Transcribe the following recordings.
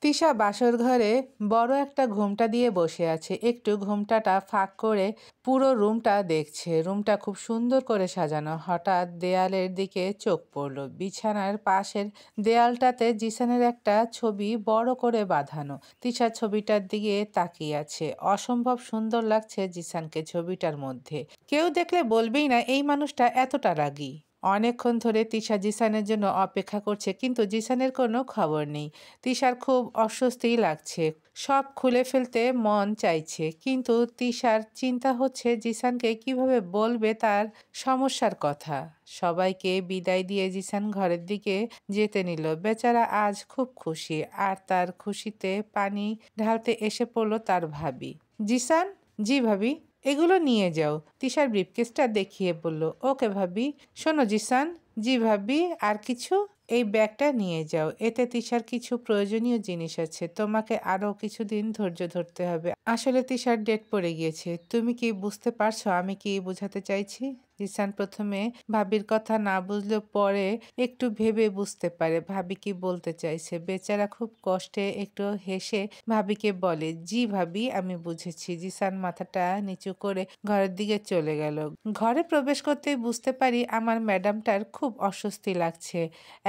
তিশা বাসর ঘরে বড় একটা ঘোমটা দিয়ে বসে আছে। একটু ঘোমটাটা ফাঁক করে পুরো রুমটা দেখছে। রুমটা খুব সুন্দর করে সাজানো। হঠাৎ দেয়ালের দিকে চোখ পড়ল। বিছানার পাশের দেয়ালটাতে জিসানের একটা ছবি বড় করে বাঁধানো। তিশা ছবিটার দিকে তাকিয়ে আছে। অসম্ভব সুন্দর লাগছে জিসানকে ছবিটার মধ্যে। কেউ দেখলে বলবেই না এই মানুষটা এতটা রাগী। অনেকক্ষণ ধরে তিশা জিসানের জন্য অপেক্ষা করছে, কিন্তু জিসানের কোনো খবর নেই। তিশার খুব অস্বস্তিই লাগছে। সব খুলে ফেলতে মন চাইছে, কিন্তু তিশার চিন্তা হচ্ছে জিসানকে কিভাবে বলবে তার সমস্যার কথা। সবাইকে বিদায় দিয়ে জিসান ঘরের দিকে যেতে নিল। বেচারা আজ খুব খুশি, আর তার খুশিতে পানি ঢালতে এসে পড়ল তার ভাবি। জিসান, জি ভাবি, এগুলো নিয়ে যাও। তিশার ব্রিফকেসটা দেখিয়ে বলল, ওকে ভাবি। শোনো জিসান, জি ভাবি, আর কিছু? এই ব্যাগটা নিয়ে যাও। এতে তিশার কিছু প্রয়োজনীয় জিনিস আছে। তোমাকে আরও কিছুদিন ধৈর্য ধরতে হবে। আসলে তিশার ডেট পড়ে গিয়েছে। তুমি কি বুঝতে পারছো আমি কি বোঝাতে চাইছি? জিসান প্রথমে ভাবির কথা না বুঝলেও পরে একটু ভেবে বুঝতে পারে ভাবি কি বলতে চাইছে। বেচারা খুব কষ্টে একটু হেসে ভাবিকে বলে, জি ভাবি, আমি বুঝেছি। জিসান মাথাটা নিচু করে ঘরের দিকে চলে গেল। ঘরে প্রবেশ করতেই বুঝতে পারি আমার ম্যাডামটার খুব অস্বস্তি লাগছে।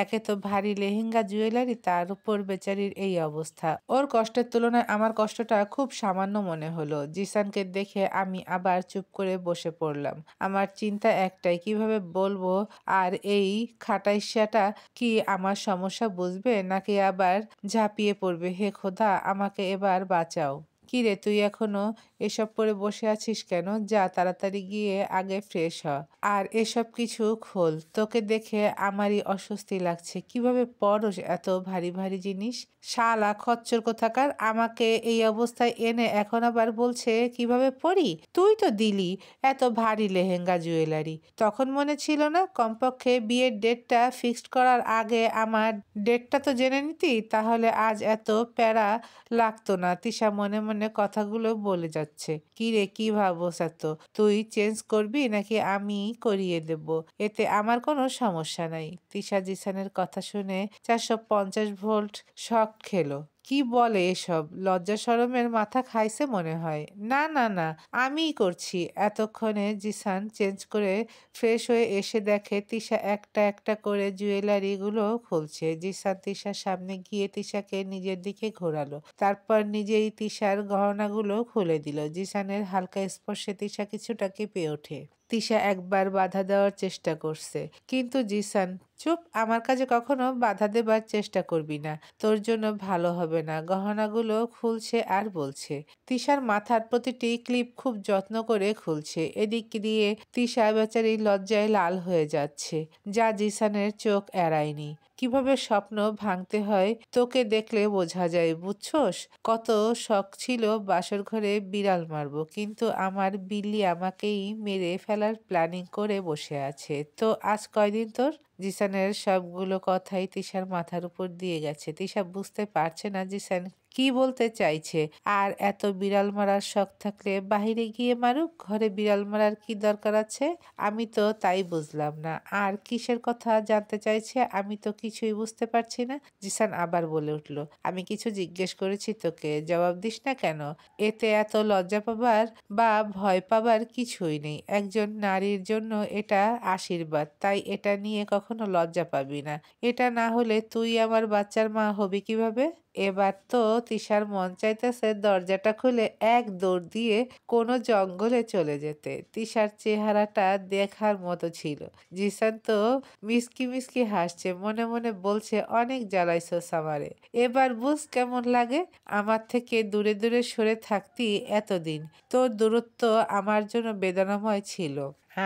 একে তো ভারী লেহেঙ্গা জুয়েলারি, তার উপর বেচারির এই অবস্থা। ওর কষ্টের তুলনায় আমার কষ্টটা খুব সামান্য মনে হলো। জিসানকে দেখে আমি আবার চুপ করে বসে পড়লাম। আমার চিন্তা একটাই, কিভাবে বলবো। আর এই খাটাইশাটা কি আমার সমস্যা বুঝবে, নাকি আবার ঝাঁপিয়ে পড়বে। হে খোদা, আমাকে এবার বাঁচাও। কি রে, তুই এখনো এসব পরে বসে আছিস কেন? যা তাড়াতাড়ি গিয়ে আগে ফ্রেশ হ, আর এসব কিছু খোল। তোকে দেখে আমারই অস্বস্তি লাগছে। কিভাবে পরস এত ভারী ভারী জিনিস? শালা খচ্চর কোথাকার, আমাকে এই অবস্থায় এনে এখন আবার বলছে কিভাবে পরি। তুই তো দিলি এত ভারী লেহেঙ্গা জুয়েলারি। তখন মনে ছিল না? কমপক্ষে বিয়ের ডেটটা ফিক্সড করার আগে আমার ডেটটা তো জেনে নিতি, তাহলে আজ এত প্যারা লাগতো না। তিশা মনে মনে কথাগুলো বলে যাচ্ছে। কি রে, কি ভাবস এত? তুই চেঞ্জ করবি নাকি আমি করিয়ে দেব? এতে আমার কোনো সমস্যা নাই। তিশা জিসানের কথা শুনে 450 ভোল্ট শক খেলো। কি বলে এসব? লজ্জা শরমের মাথা খাইছে মনে হয়। না না না, আমিই করছি। এতক্ষণে জিসান চেঞ্জ করে ফ্রেশ হয়ে এসে দেখে তিশা একটা একটা করে জুয়েলারিগুলো খুলছে। জিসান তিশার সামনে গিয়ে তিশাকে নিজের দিকে ঘোরালো, তারপর নিজেই তিশার গহনাগুলো খুলে দিল। জিসানের হালকা স্পর্শে তিশা কিছুটা কেঁপে ওঠে। তিশা একবার বাধা দেওয়ার চেষ্টা করছে, কিন্তু জিসান, চুপ, আমার কাজে কখনো বাধা দেবার চেষ্টা করবি না। তোর জন্য ভালো হবে না। গহনাগুলো খুলছে আর বলছে। তিশার মাথার প্রতিটি ক্লিপ খুব যত্ন করে খুলছে। এদিক দিয়ে তিশা বেচারি লজ্জায় লাল হয়ে যাচ্ছে, যা জিসানের চোখ এড়ায়নি। কিভাবে স্বপ্ন ভাঙতে হয় তোকে দেখলে বোঝা যায়, বুঝছোস? কত শখ ছিল বাসর ঘরে বিড়াল মারবো, কিন্তু আমার বিল্লি আমাকেই মেরে ফেলার প্ল্যানিং করে বসে আছে। তো আজ কয়দিন তোর? জিসানের সবগুলো কথাই তিশার মাথার উপর দিয়ে গেছে। তিশা বুঝতে পারছে না জিসান কি বলতে চাইছে। আর এত বিড়াল মারার শখ থাকলে বাহিরে গিয়ে মারুক, ঘরে বিড়াল মারার কি দরকার আছে? আমি তো তাই বুঝলাম না। আর কিসের কথা জানতে চাইছে আমি তো কিছুই বুঝতে পারছি না। জিসান আবার বলে উঠল, আমি কিছু জিজ্ঞেস করেছি তোকে, জবাব দিস না কেন? এতে এত লজ্জা পাবার বা ভয় পাবার কিছুই নেই। একজন নারীর জন্য এটা আশীর্বাদ, তাই এটা নিয়ে কখনো লজ্জা পাবি না। এটা না হলে তুই আমার বাচ্চার মা হবি কিভাবে? এবার তো তিশার মন চাইতেছে দরজাটা খুলে এক দৌড় দিয়ে কোনো জঙ্গলে চলে যেতে। তিশার চেহারাটা দেখার মতো ছিল। জিসান তো মিসকি মিসকি হাসছে, মনে মনে বলছে, অনেক জ্বালাইছস আমারে। এবার বুঝ কেমন লাগে। আমার থেকে দূরে দূরে সরে থাকতি এতদিন। তোর দূরত্ব আমার জন্য বেদনাময় ছিল।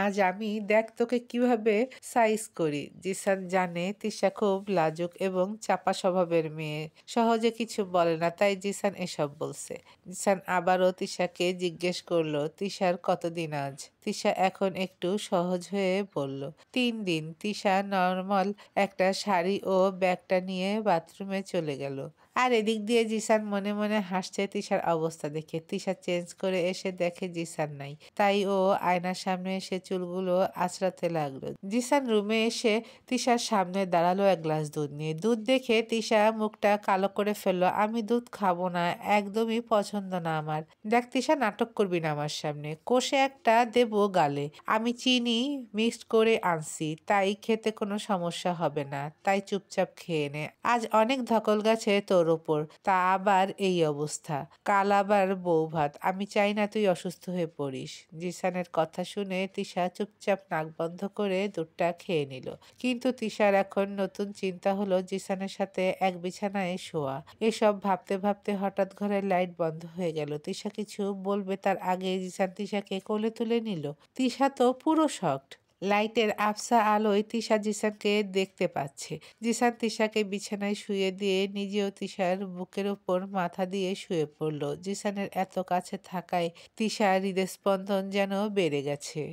আজ আমি দেখ তোকে কিভাবে সাইজ করি। জিসান জানে তিশা খুব লাজুক এবং চাপা স্বভাবের মেয়ে, সহজে কিছু বলে না, তাই জিসান এসব বলছে। জিসান আবারও তিশাকে জিজ্ঞেস করলো, তিশার কতদিন আজ? তিশা এখন একটু সহজ হয়ে বলল, 3 দিন। তিশা নর্মাল একটা শাড়ি ও ব্যাগটা নিয়ে বাথরুমে চলে গেল। আর এদিক দিয়ে জিসান মনে মনে হাসছে তিশার অবস্থা দেখে। তিশা চেঞ্জ করে এসে দেখে জিসান নাই, তাই ও আয়নার সামনে এসে চুলগুলো আঁচড়াতে লাগলো। জিসান রুমে এসে তিশার সামনে দাঁড়ালো এক গ্লাস দুধ নিয়ে। দুধ দেখে তিশা মুখটা কালো করে ফেললো। আমি দুধ খাবো না, একদমই পছন্দ না আমার। দেখ তিশা, নাটক করবি না আমার সামনে, কষে একটা দেবো গালে। আমি চিনি মিক্সড করে আনছি, তাই খেতে কোনো সমস্যা হবে না, তাই চুপচাপ খেয়ে নে। আজ অনেক ধকল গেছে তোর ওপর, তা আবার এই অবস্থা, কাল আবার বউ ভাত। আমি চাই না তুই অসুস্থ হয়ে পড়িস। জিসানের কথা শুনে তিশা চুপচাপ নাক বন্ধ করে দুধটা খেয়ে নিল। কিন্তু তিশার এখন নতুন চিন্তা হলো জিসানের সাথে এক বিছানায় শোয়া। এসব ভাবতে ভাবতে হঠাৎ ঘরের লাইট বন্ধ হয়ে গেল। তিশা কিছু বলবে তার আগে জিসান তিশাকে কোলে তুলে নিল। তিশা তো পুরো শকড। লাইটের আবছা আলোয় তিশা জিসানকে দেখতে পাচ্ছে। জিসান তিশাকে বিছানায় শুয়ে দিয়ে নিজেও তিশার বুকের ওপর মাথা দিয়ে শুয়ে পড়ল। জিসানের এত কাছে থাকায় তিশার হৃদস্পন্দন যেন বেড়ে গেছে।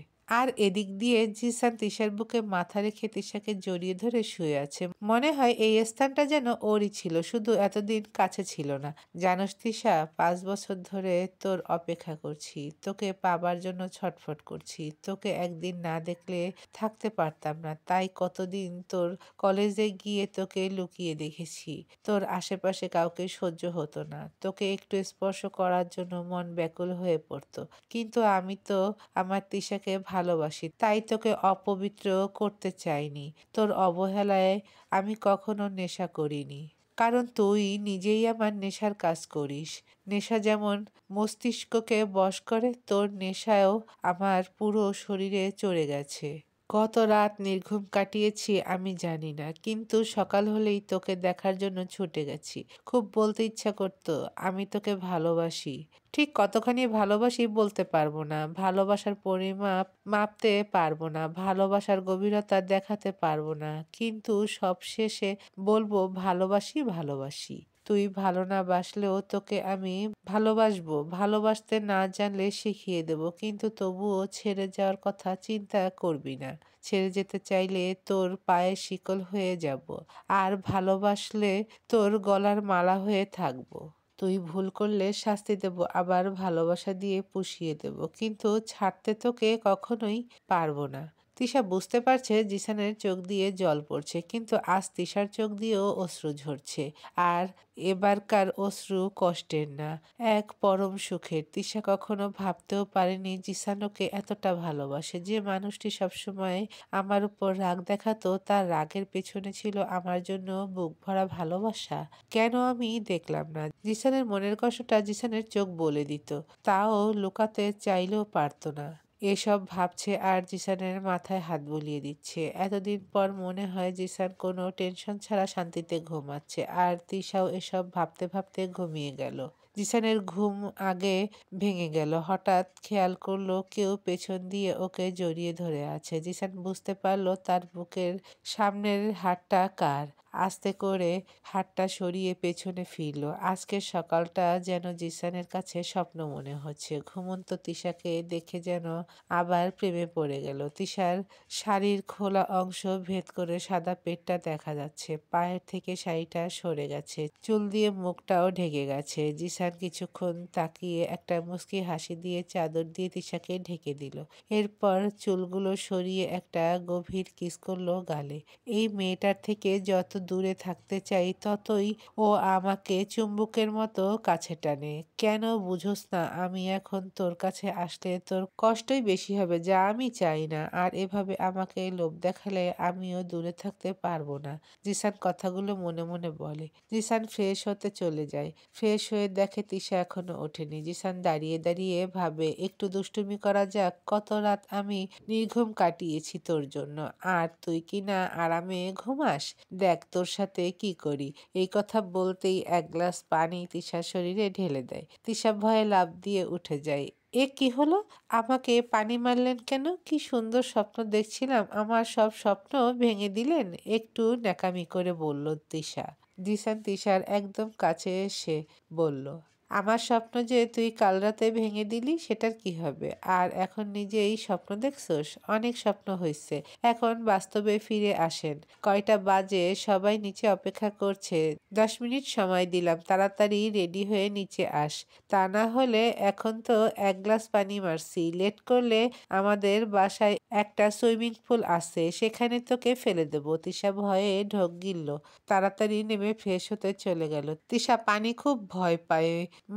আর এদিক দিয়ে জিসান তিশার বুকে মাথা রেখে তিশাকে জড়িয়ে ধরে শুয়ে আছে। মনে হয় এই স্থানটা যেন ওরই ছিল, শুধু এতদিন কাছে ছিল না। জানোস তিশা, 5 বছর ধরে তোর অপেক্ষা করছি, তোকে পাবার জন্য ছটফট করছি। তোকে একদিন না দেখলে থাকতে পারতাম না, তাই কতদিন তোর কলেজে গিয়ে তোকে লুকিয়ে দেখেছি। তোর আশেপাশে কাউকে সহ্য হতো না, তোকে একটু স্পর্শ করার জন্য মন ব্যাকুল হয়ে পড়তো। কিন্তু আমি তো আমার তিশাকে ভালোবাসি, তাই তোকে অপবিত্র করতে চাইনি। তোর অবহেলায় আমি কখনো নেশা করিনি, কারণ তুই নিজেই আমার নেশার কাজ করিস। নেশা যেমন মস্তিষ্ককে বশ করে, তোর নেশাও আমার পুরো শরীরে চড়ে গেছে। কত রাত নির্ঘুম কাটিয়েছি আমি জানি না, কিন্তু সকাল হলেই তোকে দেখার জন্য ছুটে গেছি। খুব বলতে ইচ্ছা করতো আমি তোকে ভালোবাসি। ঠিক কতখানি ভালোবাসি বলতে পারবো না, ভালোবাসার পরিমাপ মাপতে পারবো না, ভালোবাসার গভীরতা দেখাতে পারবো না, কিন্তু সবশেষে বলবো ভালোবাসি ভালোবাসি। তুই ভালো না বাসলেও তোকে আমি ভালোবাসবো। ভালোবাসতে না জানলে শিখিয়ে দেব, কিন্তু তবুও ছেড়ে যাওয়ার কথা চিন্তা করবি না। ছেড়ে যেতে চাইলে তোর পায়ে শিকল হয়ে যাব, আর ভালোবাসলে তোর গলার মালা হয়ে থাকবো। তুই ভুল করলে শাস্তি দেব, আবার ভালোবাসা দিয়ে পুষিয়ে দেব, কিন্তু ছাড়তে তোকে কখনোই পারবো না। তিশা বুঝতে পারছে জিসানের চোখ দিয়ে জল পড়ছে, কিন্তু আজ তিশার চোখ দিয়েও অশ্রু ঝরছে। আর এবারকার অশ্রু কষ্টের না, এক পরম সুখের। তিশা কখনো ভাবতেও পারেনি জিসান ওকে এতটা ভালোবাসে। যে মানুষটি সবসময় আমার উপর রাগ দেখাতো, তার রাগের পেছনে ছিল আমার জন্য বুক ভরা ভালোবাসা। কেন আমি দেখলাম না? জিসানের মনের কষ্টটা জিসানের চোখ বলে দিত, তাও লুকাতে চাইলেও পারতো না। এসব ভাবছে আর জিসানের মাথায় হাত বুলিয়ে দিচ্ছে। এতদিন পর মনে হয় জিসান কোনো টেনশন ছাড়া শান্তিতে ঘুমাচ্ছে, আর তিশাও এসব ভাবতে ভাবতে ঘুমিয়ে গেল। জিসানের ঘুম আগে ভেঙে গেল। হঠাৎ খেয়াল করলো কেউ পেছন দিয়ে ওকে জড়িয়ে ধরে আছে। জিসান বুঝতে পারলো তার বুকের সামনের হাতটা কার। আস্তে করে হাতটা সরিয়ে পেছনে ফিরল। আজকের সকালটা যেন জিসানের কাছে স্বপ্ন মনে হচ্ছে। ঘুমন্ত তিশাকে দেখে যেন আবার প্রেমে পড়ে গেল। তিশার শাড়ির খোলা অংশ ভেদ করে সাদা পেটটা দেখা যাচ্ছে। পায়ের থেকে শাড়িটা সরে গেছে, চুল দিয়ে মুখটাও ঢেকে গেছে। জিসান কিছুক্ষণ তাকিয়ে একটা মুচকি হাসি দিয়ে চাদর দিয়ে তিশাকে ঢেকে দিল। এরপর চুলগুলো সরিয়ে একটা গভীর কিস করলো গালে। এই মেয়েটার থেকে যত দূরে থাকতে চাই, ততই ও আমাকে চুম্বকের মতো কাছে টানে। কেন বুঝোস না? আমি এখন তোর কাছে আসলে তোর কষ্টই বেশি হবে, যা আমি চাই না। আর এভাবে আমাকে লোভ দেখালে আমিও দূরে থাকতে পারবো না। জিসান কথাগুলো মনে মনে বলে। জিসান ফ্রেশ হতে চলে যায়। ফ্রেশ হয়ে দেখে তিশা এখনো ওঠেনি। জিসান দাঁড়িয়ে দাঁড়িয়ে ভাবে, একটু দুষ্টুমি করা যাক। কত রাত আমি নির্ঘুম কাটিয়েছি তোর জন্য, আর তুই কি না আরামে ঘুমাস? দেখ তোর সাথে কি করি। এই কথা বলতেই এক গ্লাস পানি তিশার শরীরে ঢেলে দেয়। তিশা ভয়ে লাফ দিয়ে উঠে যায়। এ কি হলো? আমাকে পানি মারলেন কেন? কি সুন্দর স্বপ্ন দেখছিলাম, আমার সব স্বপ্ন ভেঙে দিলেন। একটু ন্যাকামি করে বলল তিশা। জিসান তিশার একদম কাছে এসে বলল, আমার স্বপ্ন যে তুই কাল রাতে ভেঙে দিলি সেটার কি হবে? আর এখন নিজেই স্বপ্ন দেখছোস? অনেক স্বপ্ন হইছে। এখন বাস্তবে ফিরে আসেন। কয়টা বাজে? সবাই নিচে অপেক্ষা করছে। 10 মিনিট সময় দিলাম। তাড়াতাড়ি রেডি হয়ে নিচে আস। তা না হলে এখন তো 1 গ্লাস পানি মারছি। লেট করলে আমাদের বাসায় একটা সুইমিং পুল আছে। সেখানে তোকে ফেলে দেবো। তিশা ভয়ে ঢোক গিলল। তাড়াতাড়ি নেমে ফ্রেশ হতে চলে গেল। তিশা পানি খুব ভয় পায়।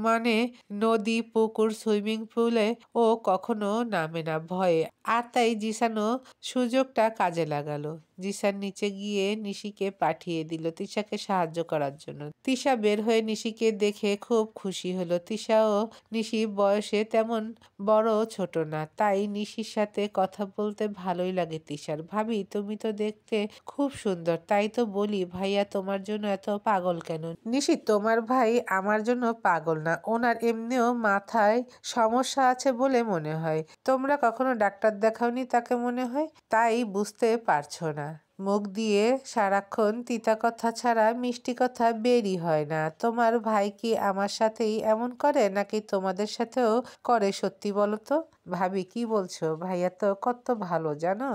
মানে নদী, পুকুর, সুইমিং পুলে ও কখনো নামে না ভয়ে। আর তাই জিসানও সুযোগটা কাজে লাগালো। জিসান নিচে গিয়ে নিশিকে পাঠিয়ে দিল তিশাকে সাহায্য করার জন্য। তিশা বের হয়ে নিশিকে দেখে খুব খুশি হলো। তিশা ও নিশি বয়সে তেমন বড় ছোট না, তাই নিশির সাথে কথা বলতে ভালোই লাগে তিশার। ভাবি তুমি তো দেখতে খুব সুন্দর, তাই তো বলি ভাইয়া তোমার জন্য এত পাগল কেন? নিশি তোমার ভাই আমার জন্য পাগল না, ওনার এমনিও মাথায় সমস্যা আছে বলে মনে হয়। তোমরা কখনো ডাক্তার দেখাওনি তাকে মনে হয়, তাই বুঝতে পারছো না। মুখ দিয়ে সারাক্ষণ তিতা কথা ছাড়া মিষ্টি কথা বেরই হয় না। তোমার ভাই কি আমার সাথেই এমন করে নাকি তোমাদের সাথেও করে? সত্যি বলো তো। ভাবি কি বলছো? ভাইয়া তো কত ভালো জানো।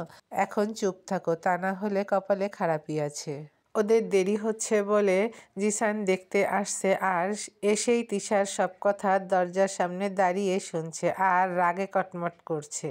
এখন চুপ থাকো, তা না হলে কপালে খারাপই আছে। ওদের দেরি হচ্ছে বলে জিসান দেখতে আসছে আর এসেই তিশার সব কথা দরজার সামনে দাঁড়িয়ে শুনছে আর রাগে কটমট করছে।